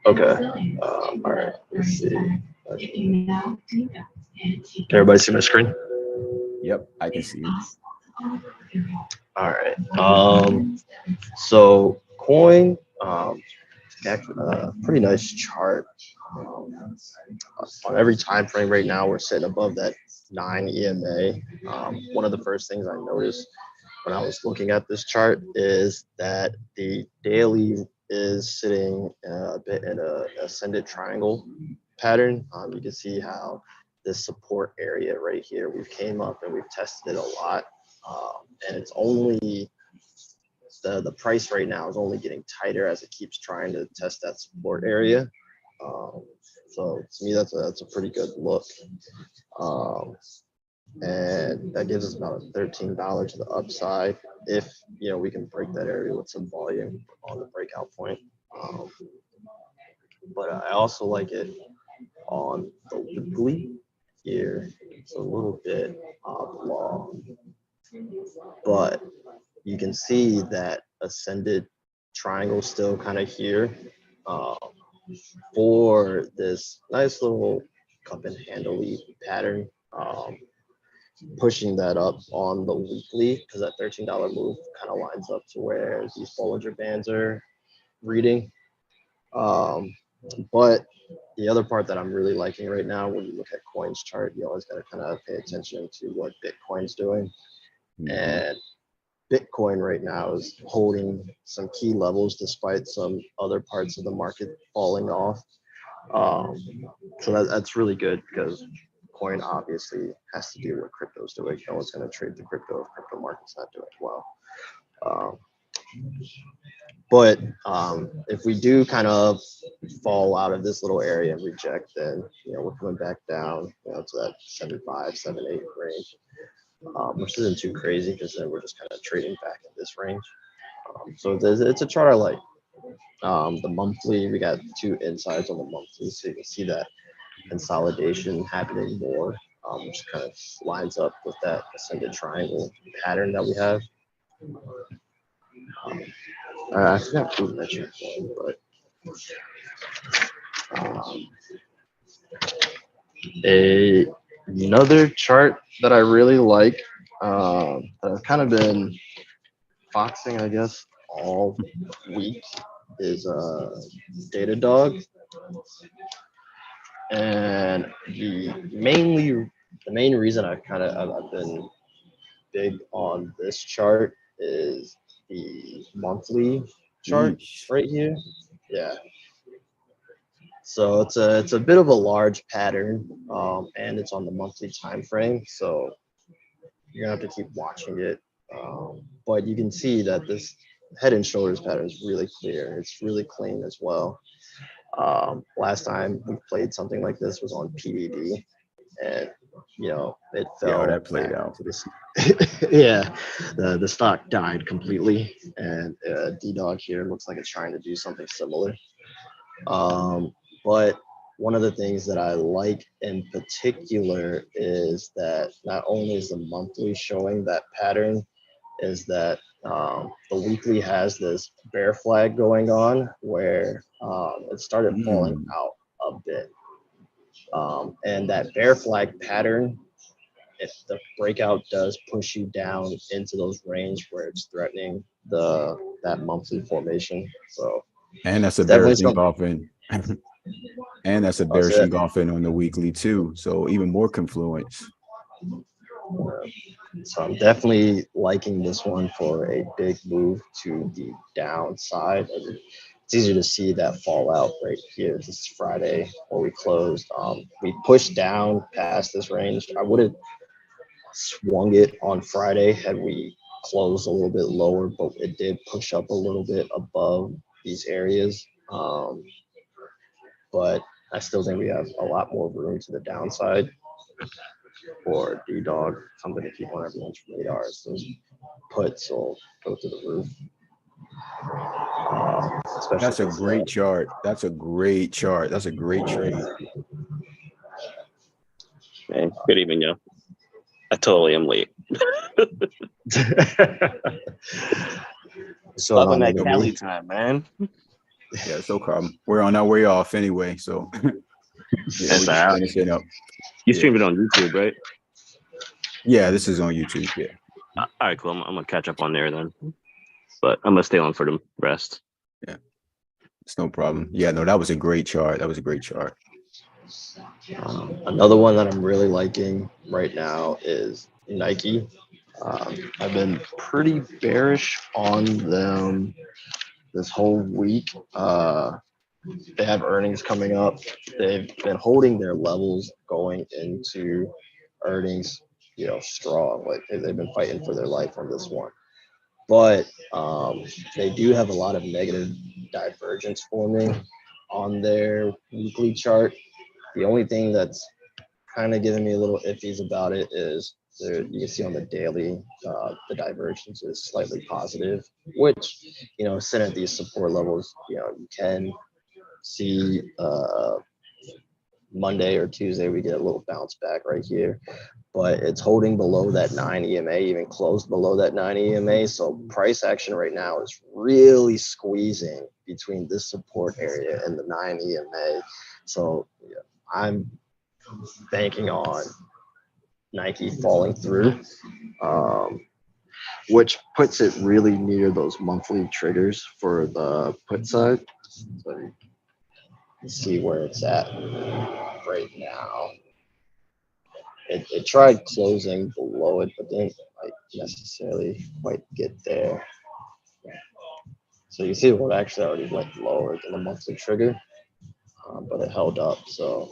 Okay. All right. Let's see. Can everybody see my screen? Yep, I can see it. All right. So coin, pretty nice chart. On every time frame right now, we're sitting above that 9 EMA. One of the first things I noticed when I was looking at this chart is that the daily is sitting a bit in a ascended triangle pattern. You can see how this support area right here, we've came up and we've tested it a lot. And it's only, the price right now is only getting tighter as it keeps trying to test that support area. So to me, that's a pretty good look. And that gives us about $13 to the upside if, you know, we can break that area with some volume on the breakout point. But I also like it on the weekly here. It's a little bit oblong, but you can see that ascended triangle still kind of here for this nice little cup and handle pattern. Pushing that up on the weekly because that $13 move kind of lines up to where these Bollinger Bands are reading. But the other part that I'm really liking right now, when you look at coins chart, you always got to kind of pay attention to what Bitcoin's doing. And Bitcoin right now is holding some key levels despite some other parts of the market falling off. So that's really good because coin obviously has to do what crypto's doing. No one's going to trade the crypto if crypto market's not doing well. But if we do kind of fall out of this little area and reject, then, you know, we're coming back down, you know, to that 75, 78 range, which isn't too crazy because then we're just kind of trading back in this range. So it's a chart I like. The monthly, we got 2 insides on the monthly, so you can see that consolidation happening more, which kind of lines up with that ascended triangle pattern that we have. I forgot who mentioned one, but another chart that I really like, that I've kind of been foxing, I guess, all week is Datadog. And the main reason I've been big on this chart is the monthly chart right here. Yeah. So it's a bit of a large pattern, and it's on the monthly time frame. So you're gonna have to keep watching it. But you can see that this head and shoulders pattern is really clear. It's really clean as well. Last time we played something like this was on PDD, and you know it fell. Yeah, that played out. Yeah, the stock died completely, and D-Dog here looks like it's trying to do something similar. But one of the things that I like in particular is that not only is the monthly showing that pattern, is that the weekly has this bear flag going on where it started falling out a bit. And that bear flag pattern, if the breakout does push you down into those range where it's threatening that monthly formation. So and that's a bearish engulfing. And that's a bearish engulfing on the weekly too. So even more confluence. So I'm definitely liking this one for a big move to the downside. It's it's easy to see that fallout right here. This is Friday where we closed. We pushed down past this range. I would have swung it on Friday had we closed a little bit lower, but it did push up a little bit above these areas. But I still think we have a lot more room to the downside for D-Dog, something to keep on everyone's radars. Those puts will go through the roof. Especially That's a if it's great chart. That's a great chart. That's a great trade. Hey, good evening, yo. I totally am late. So Loving that nigga, Cali me. time, man. Yeah, it's no problem. We're on our way off anyway, so yeah, That's we just all right. finishing up. You Yeah. streamed it on YouTube, right? Yeah, this is on YouTube. Yeah. All right, cool. I'm gonna catch up on there then. But I'm gonna stay on for the rest. It's no problem. Yeah, no, that was a great chart. That was a great chart. Another one that I'm really liking right now is Nike. I've been pretty bearish on them this whole week. They have earnings coming up. They've been holding their levels going into earnings, strong. Like they've been fighting for their life on this one. But they do have a lot of negative divergence forming on their weekly chart. The only thing that's kind of giving me a little iffies about it is you can see on the daily, the divergence is slightly positive, which, sitting at these support levels, you can see Monday or Tuesday, we get a little bounce back right here, but it's holding below that 9 EMA, even close below that 9 EMA. So price action right now is really squeezing between this support area and the 9 EMA. So I'm banking on Nike falling through, which puts it really near those monthly triggers for the put side. So you can see where it's at right now. It tried closing below it, but didn't necessarily quite get there. So you see what actually already went lower than the monthly trigger, but it held up. So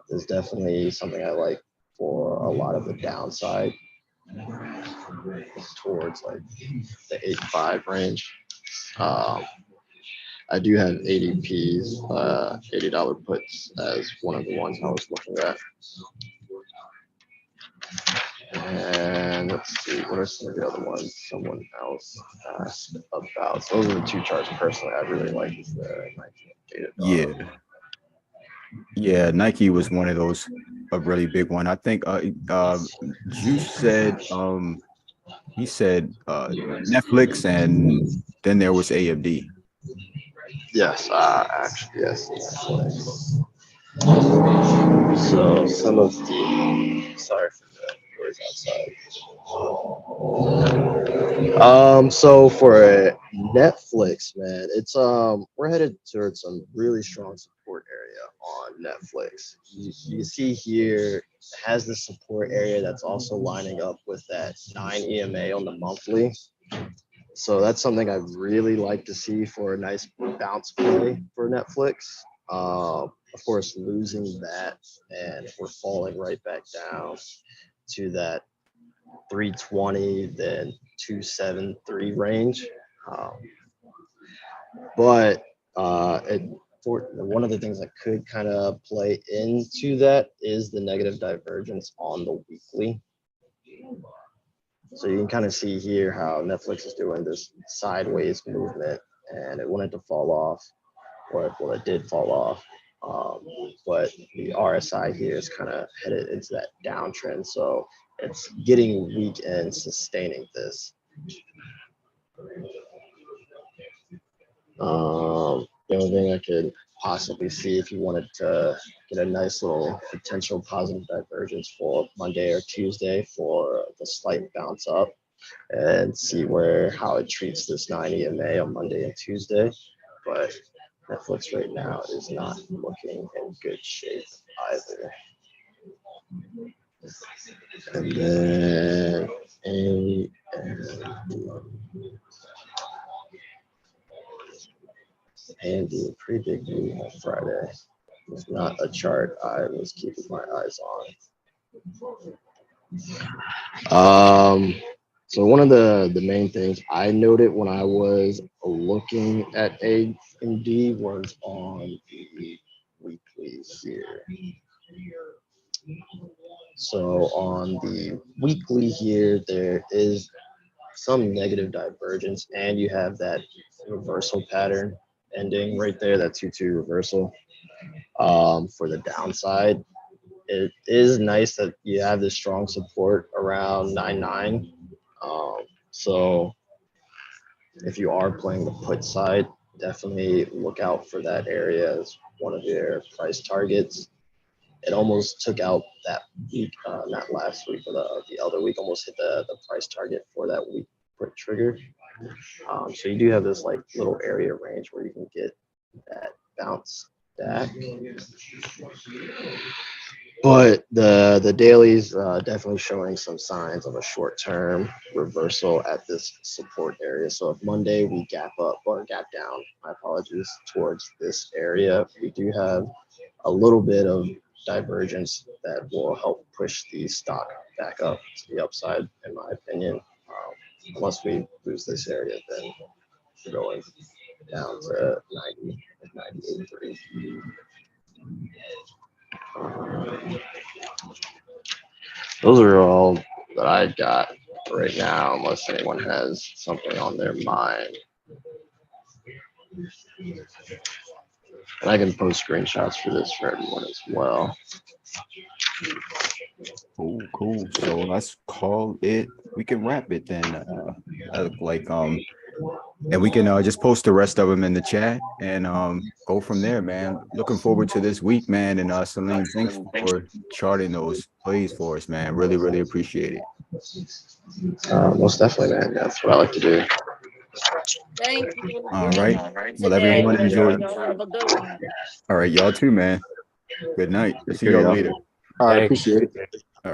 there's definitely something I like for a lot of the downside towards like the 8.5 range. I do have ADP's $80 puts as one of the ones I was looking at. And let's see, what are some of the other ones someone else asked about? So those are the two charts personally I really like. Is the Nike Data Dog. Yeah, Nike was one of those, a really big one. I think Juice said he said Netflix, and then there was AMD. Yes, actually, yes. So some of the, sorry for the noise outside. So for Netflix, man, it's we're headed towards some really strong support area on Netflix. You see here, it has the support area that's also lining up with that 9 EMA on the monthly. So that's something I'd really like to see for a nice bounce play for Netflix. Of course, losing that, and we're falling right back down to that 320, then 273 range. But one of the things that could kind of play into that is the negative divergence on the weekly. So you can kind of see here how Netflix is doing this sideways movement, and it wanted to fall off, or well, it did fall off. But the RSI here is kind of headed into that downtrend, so it's getting weak and sustaining this. The only thing I could possibly see if you wanted to get a nice little potential positive divergence for Monday or Tuesday for the slight bounce up, and see how it treats this 9 EMA on Monday and Tuesday. But Netflix right now is not looking in good shape either. And then and a pretty big move on Friday. It's not a chart I was keeping my eyes on. So one of the main things I noted when I was looking at AMD was on the weekly here. So on the weekly here, there is some negative divergence, and you have that reversal pattern ending right there, that 2-2 reversal. For the downside, it is nice that you have this strong support around 9.9. So if you are playing the put side, definitely look out for that area as one of your price targets. It almost took out that week, not last week, but the other week, almost hit the price target for that week put trigger. So you do have this like little area range where you can get that bounce back. But the dailies definitely showing some signs of a short-term reversal at this support area. So if Monday we gap up or gap down, my apologies, towards this area, we do have a little bit of divergence that will help push the stock back up to the upside, in my opinion. Unless we lose this area, then we're going down to 90, 98.3. Those are all that I got right now, unless anyone has something on their mind. And I can post screenshots for this for everyone as well. Cool. So let's call it. We can wrap it then. And we can just post the rest of them in the chat and go from there, man. Looking forward to this week, man. And Salim, thanks for charting those plays for us, man. Really appreciate it. Most definitely, man. That's what I like to do. Thank you. All right. Well, Today. everyone enjoy. Y'all have a good one. All right, y'all too, man. Good night. See y'all later. All right, Thanks. appreciate it.